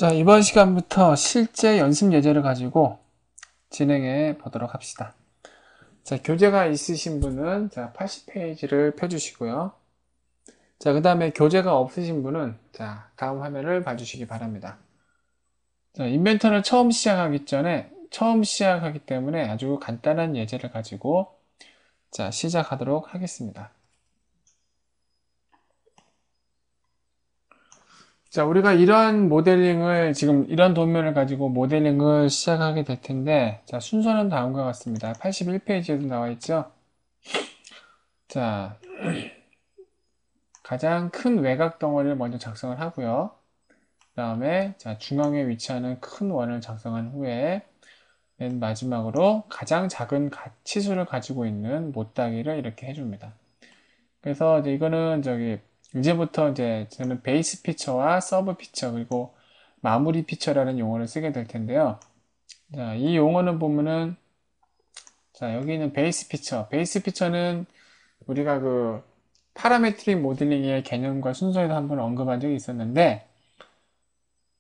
자, 이번 시간부터 실제 연습 예제를 가지고 진행해 보도록 합시다. 자, 교재가 있으신 분은 자, 80페이지를 펴주시고요. 자, 그 다음에 교재가 없으신 분은 자, 다음 화면을 봐주시기 바랍니다. 자, 인벤터를 처음 시작하기 때문에 아주 간단한 예제를 가지고 자, 시작하도록 하겠습니다. 자, 우리가 지금 이런 도면을 가지고 모델링을 시작하게 될 텐데, 자, 순서는 다음과 같습니다. 81페이지에도 나와 있죠? 자, 가장 큰 외곽 덩어리를 먼저 작성을 하고요. 그 다음에, 자, 중앙에 위치하는 큰 원을 작성한 후에, 맨 마지막으로 가장 작은 치수를 가지고 있는 못다기를 이렇게 해줍니다. 그래서 이거는 이제부터 저는 베이스 피처와 서브 피처, 그리고 마무리 피처라는 용어를 쓰게 될 텐데요. 자, 이 용어는 보면은, 자, 여기 있는 베이스 피처. 베이스 피처는 우리가 파라메트릭 모델링의 개념과 순서에서 한번 언급한 적이 있었는데,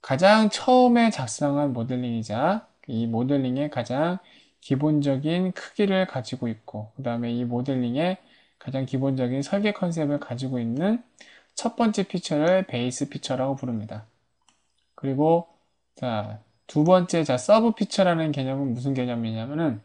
가장 처음에 작성한 모델링이자 이 모델링의 가장 기본적인 크기를 가지고 있고, 그 다음에 이 모델링의 가장 기본적인 설계 컨셉을 가지고 있는 첫 번째 피처를 베이스 피처라고 부릅니다. 그리고 자, 두 번째 서브 피처라는 개념은 무슨 개념이냐면은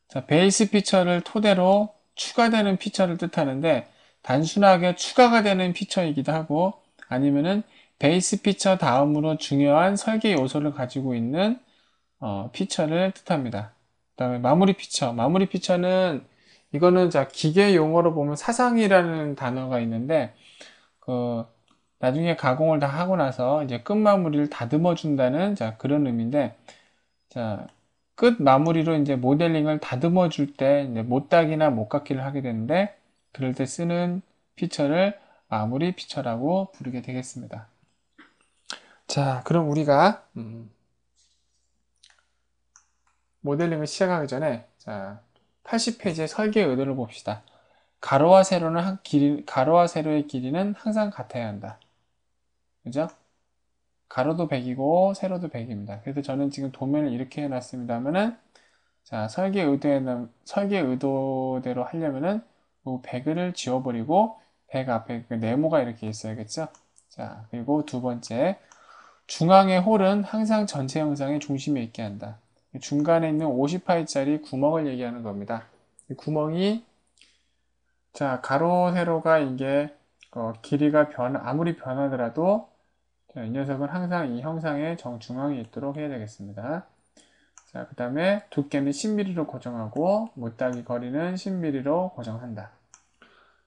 자, 베이스 피처를 토대로 추가되는 피처를 뜻하는데 단순하게 추가가 되는 피처이기도 하고 아니면은 베이스 피처 다음으로 중요한 설계 요소를 가지고 있는 피처를 뜻합니다. 그 다음에 마무리 피처. 마무리 피처는 이거는 자, 기계 용어로 보면 사상이라는 단어가 있는데 그 나중에 가공을 다 하고 나서 이제 끝 마무리를 다듬어 준다는 자, 그런 의미인데 자, 끝 마무리로 이제 모델링을 다듬어 줄 때 못따기나 못깎기를 하게 되는데 그럴 때 쓰는 피처를 마무리 피처라고 부르게 되겠습니다. 자, 그럼 우리가 모델링을 시작하기 전에 자, 80페이지의 설계 의도를 봅시다. 가로와 세로의 길이는 항상 같아야 한다. 그죠? 가로도 100이고 세로도 100입니다. 그래서 저는 지금 도면을 이렇게 해놨습니다만은 자, 설계 의도대로 하려면은 이 100을 지워버리고 100 앞에 네모가 이렇게 있어야겠죠? 자, 그리고 두 번째, 중앙의 홀은 항상 전체 영상의 중심에 있게 한다. 중간에 있는 50파이짜리 구멍을 얘기하는 겁니다. 이 구멍이 자, 가로, 세로가 이게 길이가 아무리 변하더라도 자, 이 녀석은 항상 이 형상의 정중앙에 있도록 해야 되겠습니다. 자, 그 다음에 두께는 10mm로 고정하고 못따기 거리는 10mm로 고정한다.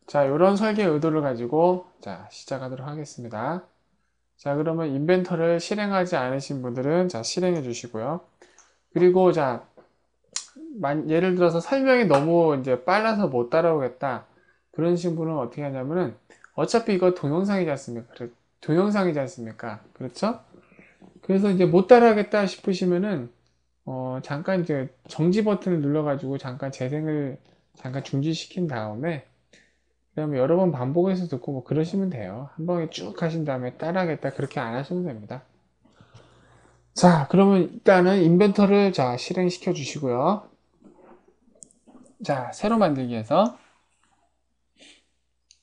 자, 이런 설계 의도를 가지고 자, 시작하도록 하겠습니다. 자, 그러면 인벤터를 실행하지 않으신 분들은 자, 실행해 주시고요. 그리고 자, 예를 들어서 설명이 너무 이제 빨라서 못 따라오겠다. 그런 분은 어떻게 하냐면은 어차피 이거 동영상이지 않습니까? 동영상이지 않습니까? 그렇죠? 그래서 이제 못 따라하겠다 싶으시면은 잠깐 이제 정지 버튼을 눌러가지고 잠깐 재생을 잠깐 중지시킨 다음에 그다음에 여러 번 반복해서 듣고 뭐 그러시면 돼요. 한 번에 쭉 하신 다음에 따라하겠다 그렇게 안 하셔도 됩니다. 자, 그러면 일단은 인벤터를 자 실행시켜 주시고요. 자, 새로 만들기에서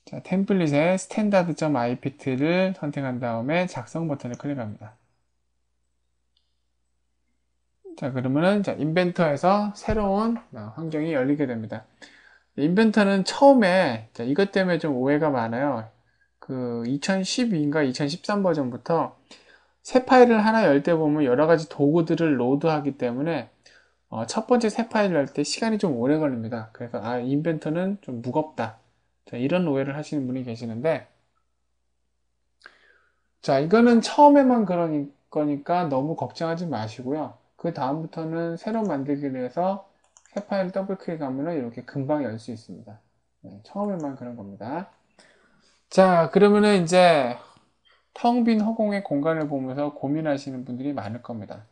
자, 템플릿에 standard.ipt를 선택한 다음에 작성 버튼을 클릭합니다. 자, 그러면은 자, 인벤터에서 새로운 환경이 열리게 됩니다. 인벤터는 처음에 자, 이것 때문에 좀 오해가 많아요. 2012인가 2013 버전부터 새 파일을 하나 열 때 보면 여러 가지 도구들을 로드하기 때문에 첫 번째 새 파일을 열 때 시간이 좀 오래 걸립니다. 그래서 인벤터는 좀 무겁다. 자, 이런 오해를 하시는 분이 계시는데 자, 이거는 처음에만 그런 거니까 너무 걱정하지 마시고요. 그 다음부터는 새로 만들기를 해서 새 파일 더블 클릭하면 이렇게 금방 열 수 있습니다. 네, 처음에만 그런 겁니다. 자, 그러면은 이제 텅 빈 허공의 공간을 보면서 고민하시는 분들이 많을 겁니다.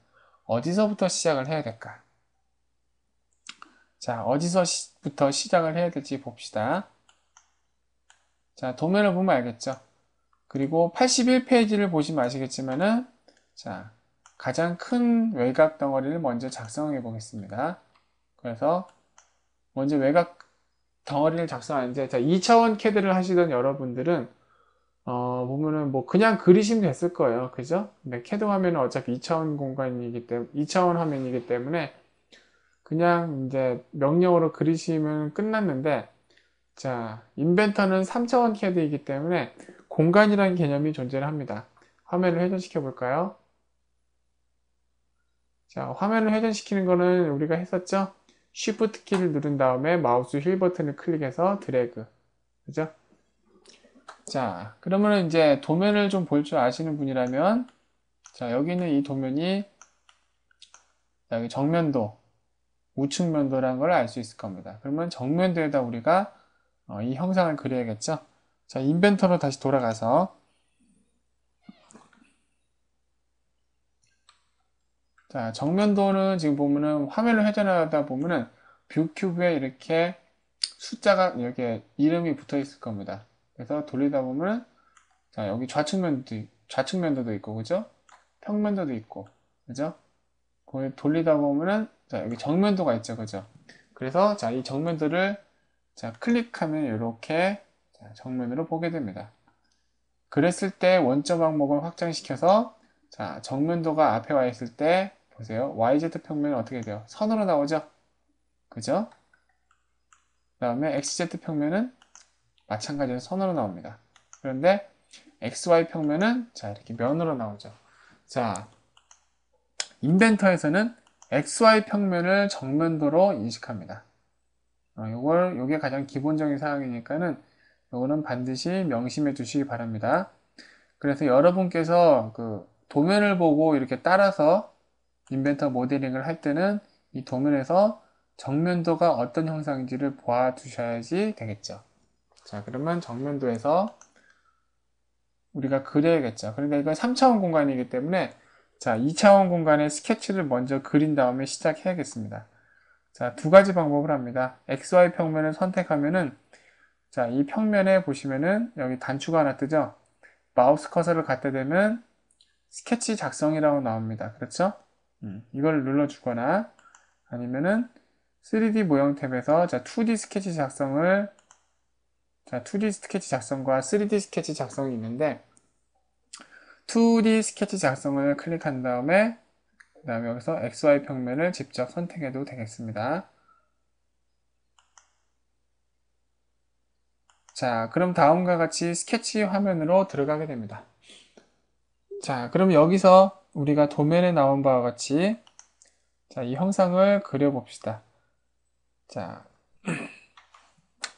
어디서부터 시작을 해야 될까? 자, 어디서부터 시작을 해야 될지 봅시다. 자, 도면을 보면 알겠죠? 그리고 81페이지를 보시면 아시겠지만은, 자, 가장 큰 외곽 덩어리를 먼저 작성해 보겠습니다. 그래서 먼저 외곽 덩어리를 작성하는데, 자, 2차원 캐드를 하시던 여러분들은 보면은 뭐 그냥 그리시면 됐을 거예요. 그죠? 근데 캐드 화면은 어차피 2차원 공간이기 때문에 2차원 화면이기 때문에 그냥 이제 명령어로 그리시면 끝났는데, 자, 인벤터는 3차원 캐드이기 때문에 공간이라는 개념이 존재를 합니다. 화면을 회전시켜 볼까요? 자, 화면을 회전시키는 거는 우리가 했었죠? Shift 키를 누른 다음에 마우스 휠 버튼을 클릭해서 드래그. 그죠? 자, 그러면 이제 도면을 좀 볼 줄 아시는 분이라면, 자, 여기는 이 도면이, 여기 정면도, 우측면도라는 걸 알 수 있을 겁니다. 그러면 정면도에다 우리가 이 형상을 그려야겠죠? 자, 인벤터로 다시 돌아가서, 자, 정면도는 지금 보면은 화면을 회전하다 보면은 뷰 큐브에 이렇게 숫자가 이렇게 이름이 붙어 있을 겁니다. 그래서 돌리다 보면은 자, 여기 좌측면도도 있고, 그죠? 평면도도 있고, 그죠? 돌리다 보면은 자, 여기 정면도가 있죠, 그죠? 그래서 자, 이 정면도를 자, 클릭하면 이렇게 정면으로 보게 됩니다. 그랬을 때 원점 항목을 확장시켜서 자, 정면도가 앞에 와 있을 때 보세요. YZ 평면은 어떻게 돼요? 선으로 나오죠? 그죠? 그 다음에 XZ 평면은 마찬가지로 선으로 나옵니다. 그런데 XY 평면은 자, 이렇게 면으로 나오죠. 자, 인벤터에서는 XY 평면을 정면도로 인식합니다. 요게 가장 기본적인 사항이니까는 요거는 반드시 명심해 두시기 바랍니다. 그래서 여러분께서 그 도면을 보고 이렇게 따라서 인벤터 모델링을 할 때는 이 도면에서 정면도가 어떤 형상인지를 보아 두셔야지 되겠죠. 자, 그러면 정면도에서 우리가 그려야겠죠. 그런데 이건 3차원 공간이기 때문에 자, 2차원 공간의 스케치를 먼저 그린 다음에 시작해야겠습니다. 자, 두 가지 방법을 합니다. XY 평면을 선택하면은 자, 이 평면에 보시면은 여기 단추가 하나 뜨죠? 마우스 커서를 갖다 대면 스케치 작성이라고 나옵니다. 그렇죠? 이걸 눌러주거나 아니면은 3D 모형 탭에서 자, 2D 스케치 작성을 자, 2D 스케치 작성과 3D 스케치 작성이 있는데 2D 스케치 작성을 클릭한 다음에 그 다음에 여기서 XY 평면을 직접 선택해도 되겠습니다. 자, 그럼 다음과 같이 스케치 화면으로 들어가게 됩니다. 자, 그럼 여기서 우리가 도면에 나온 바와 같이 자, 이 형상을 그려봅시다. 자,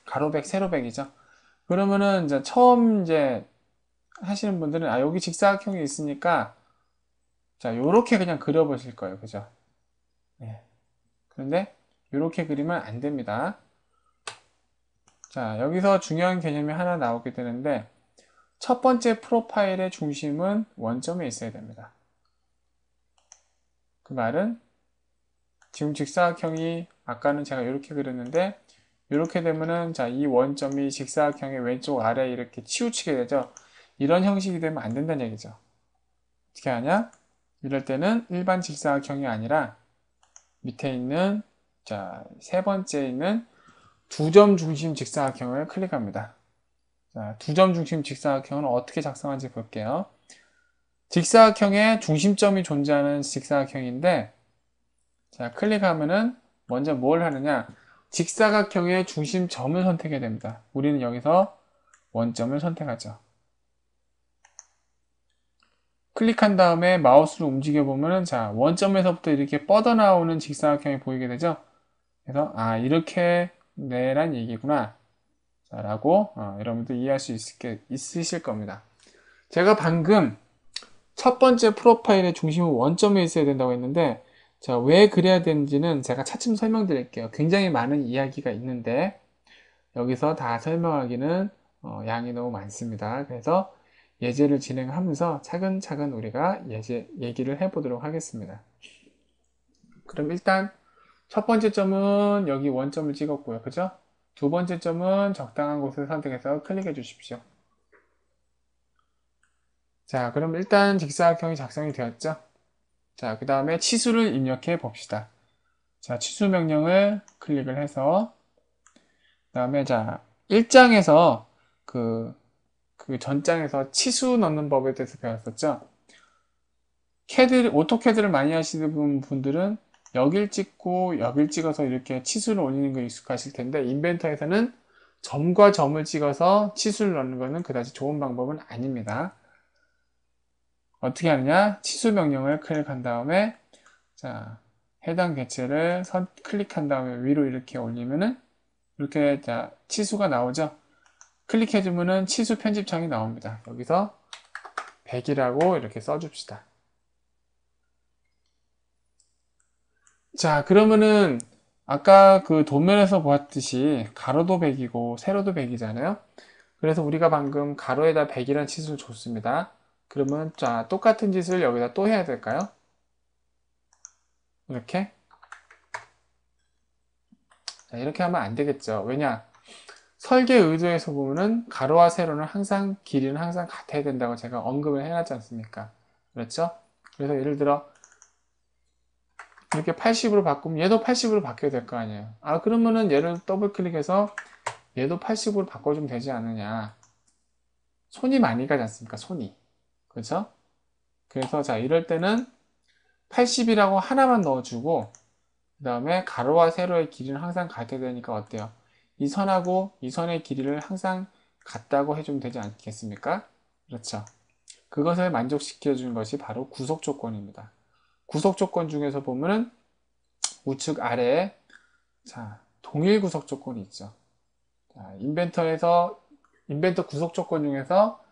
가로백, 세로백이죠. 그러면은 이제 처음 이제 하시는 분들은 여기 직사각형이 있으니까 자, 요렇게 그냥 그려보실 거예요. 그죠? 네. 그런데 요렇게 그리면 안 됩니다. 자, 여기서 중요한 개념이 하나 나오게 되는데 첫 번째 프로파일의 중심은 원점에 있어야 됩니다. 그 말은 지금 직사각형이 아까는 제가 이렇게 그렸는데 이렇게 되면은 자, 이 원점이 직사각형의 왼쪽 아래 이렇게 치우치게 되죠. 이런 형식이 되면 안 된다는 얘기죠. 어떻게 하냐? 이럴 때는 일반 직사각형이 아니라 밑에 있는 자, 세 번째 있는 두 점 중심 직사각형을 클릭합니다. 자, 두 점 중심 직사각형은 어떻게 작성하는지 볼게요. 직사각형에 중심점이 존재하는 직사각형인데 자, 클릭하면은 먼저 뭘 하느냐? 직사각형의 중심점을 선택해야 됩니다. 우리는 여기서 원점을 선택하죠. 클릭한 다음에 마우스를 움직여 보면은 자, 원점에서부터 이렇게 뻗어나오는 직사각형이 보이게 되죠. 그래서 이렇게 내란 얘기구나. 자, 라고 여러분들 이해할 수 있으실 겁니다. 제가 방금 첫 번째 프로파일의 중심은 원점에 있어야 된다고 했는데 자, 왜 그래야 되는지는 제가 차츰 설명드릴게요. 굉장히 많은 이야기가 있는데 여기서 다 설명하기는 양이 너무 많습니다. 그래서 예제를 진행하면서 차근차근 우리가 얘기를 해보도록 하겠습니다. 그럼 일단 첫 번째 점은 여기 원점을 찍었고요. 그죠? 두 번째 점은 적당한 곳을 선택해서 클릭해 주십시오. 자, 그럼 일단 직사각형이 작성이 되었죠? 자, 그 다음에 치수를 입력해 봅시다. 자, 치수 명령을 클릭을 해서, 그 다음에 자, 1장에서 그 전장에서 치수 넣는 법에 대해서 배웠었죠? 오토캐드를 많이 하시는 분들은 여길 찍고 여길 찍어서 이렇게 치수를 올리는 거 익숙하실 텐데, 인벤터에서는 점과 점을 찍어서 치수를 넣는 것은 그다지 좋은 방법은 아닙니다. 어떻게 하느냐? 치수 명령을 클릭한 다음에, 자, 해당 개체를 클릭한 다음에 위로 이렇게 올리면은, 이렇게, 자, 치수가 나오죠? 클릭해주면은 치수 편집창이 나옵니다. 여기서 100이라고 이렇게 써줍시다. 자, 그러면은 아까 그 도면에서 보았듯이 가로도 100이고 세로도 100이잖아요. 그래서 우리가 방금 가로에다 100이라는 치수를 줬습니다. 그러면 자, 똑같은 짓을 여기다 또 해야 될까요? 이렇게? 자, 이렇게 하면 안 되겠죠. 왜냐? 설계 의도에서 보면은 가로와 세로는 항상 길이는 항상 같아야 된다고 제가 언급을 해놨지 않습니까? 그렇죠? 그래서 예를 들어 이렇게 80으로 바꾸면 얘도 80으로 바뀌어야 될 거 아니에요. 아, 그러면은 얘를 더블 클릭해서 얘도 80으로 바꿔주면 되지 않느냐. 손이 많이 가지 않습니까? 손이. 그렇죠? 그래서 자, 이럴 때는 80이라고 하나만 넣어주고 그 다음에 가로와 세로의 길이는 항상 같아야 되니까 어때요? 이 선하고 이 선의 길이를 항상 같다고 해주면 되지 않겠습니까? 그렇죠. 그것을 만족시켜 주는 것이 바로 구속 조건입니다. 구속 조건 중에서 보면은 우측 아래에 자, 동일 구속 조건이 있죠. 자, 인벤터 구속 조건 중에서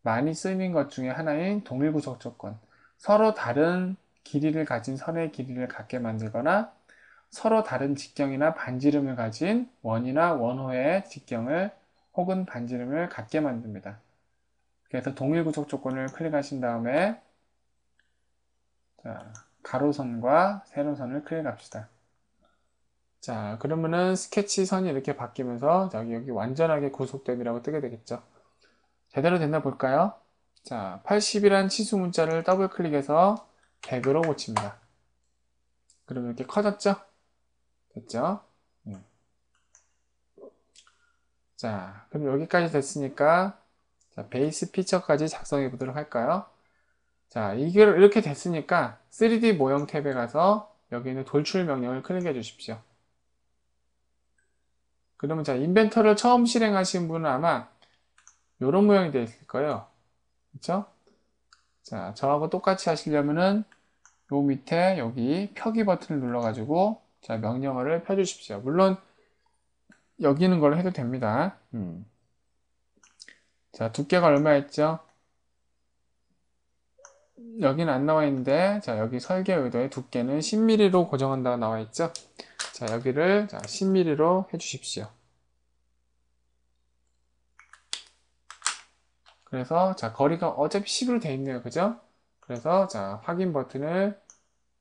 많이 쓰이는 것 중에 하나인 동일 구속 조건. 서로 다른 길이를 가진 선의 길이를 같게 만들거나 서로 다른 직경이나 반지름을 가진 원이나 원호의 직경을 혹은 반지름을 같게 만듭니다. 그래서 동일 구속 조건을 클릭하신 다음에 자, 가로선과 세로선을 클릭합시다. 자, 그러면은 스케치 선이 이렇게 바뀌면서 여기 완전하게 구속됨이라고 뜨게 되겠죠. 제대로 됐나 볼까요? 자, 80이란 치수 문자를 더블 클릭해서 100으로 고칩니다. 그러면 이렇게 커졌죠? 됐죠? 자, 그럼 여기까지 됐으니까 자, 베이스 피처까지 작성해 보도록 할까요? 자, 이게 이렇게 됐으니까 3D 모형 탭에 가서 여기 있는 돌출 명령을 클릭해 주십시오. 그러면 자, 인벤터를 처음 실행하신 분은 아마 이런 모양이 되어 있을 거예요. 그렇죠? 자, 저하고 똑같이 하시려면은 요 밑에 여기 펴기 버튼을 눌러가지고 자, 명령어를 펴주십시오. 물론 여기 있는 걸로 해도 됩니다. 자, 두께가 얼마였죠? 여기는 안 나와 있는데 자, 여기 설계 의도의 두께는 10mm로 고정한다고 나와 있죠? 자, 여기를 자, 10mm로 해주십시오. 그래서 자, 거리가 어차피 10으로 되어 있네요. 그죠? 그래서 자, 확인 버튼을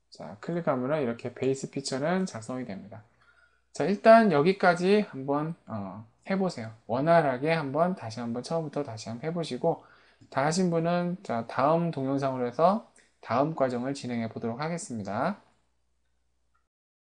자, 클릭하면 이렇게 베이스 피처는 작성이 됩니다. 자, 일단 여기까지 한번 해보세요. 원활하게 한번 다시 한번 처음부터 다시 한번 해보시고 다 하신 분은 자, 다음 동영상으로 해서 다음 과정을 진행해 보도록 하겠습니다.